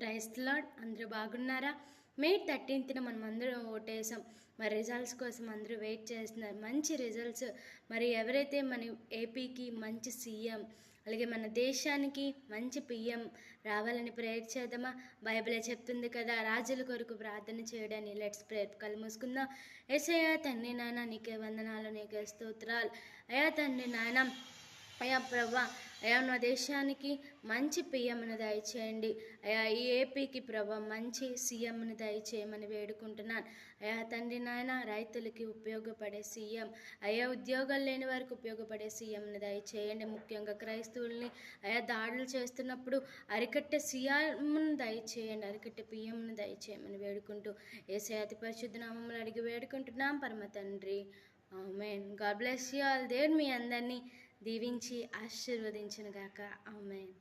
Praise lord. అందరూ బాగున్నారా? మే 13న మనం అందరం ఓటేసాం. మరి రిజల్ట్స్ కోసం అందరూ వెయిట్ చేస్తున్నారు. మంచి రిజల్ట్స్ మరి ఎవరైతే మన ఏపీకి మంచి సీఎం, అలాగే మన దేశానికి మంచి పిఎం రావాలని ప్రేయర్ చేద్దామా? బైబిలే చెప్తుంది కదా, రాజుల కొరకు ప్రార్థన చేయడాన్ని. Let's prayer. కళ్ళు మూసుకుందాం. యేసయ్యా తండ్రి నాయన, నీకే వందనాలు, నీకే స్తోత్రాలు. అయ్యా తండ్రి నాయన, అయ్యా ప్రభా, అయ్యా నా దేశానికి మంచి పిఎంను దయచేయండి. అయ్యా ఈ ఏపీకి ప్రభా మంచి సీఎంను దయచేయమని వేడుకుంటున్నాను. అయ్యా తండ్రి నాయన, రైతులకి ఉపయోగపడే సీఎం, అయ్యా ఉద్యోగాలు లేని వారికి ఉపయోగపడే సీఎంను దయచేయండి. ముఖ్యంగా క్రైస్తవుల్ని అయ్యా దాడులు చేస్తున్నప్పుడు అరికట్టే సీఎంను దయచేయండి, అరికట్టే పిఎంను దయచేయమని వేడుకుంటూ యేసయ్య అతి పరిశుద్ధ నామములో అడిగి వేడుకుంటున్నాం పరమ తండ్రి. Amen. God bless you all. దేవుడు మీ అందరినీ దీవించి ఆశీర్వదించును గాక. ఆమేన్.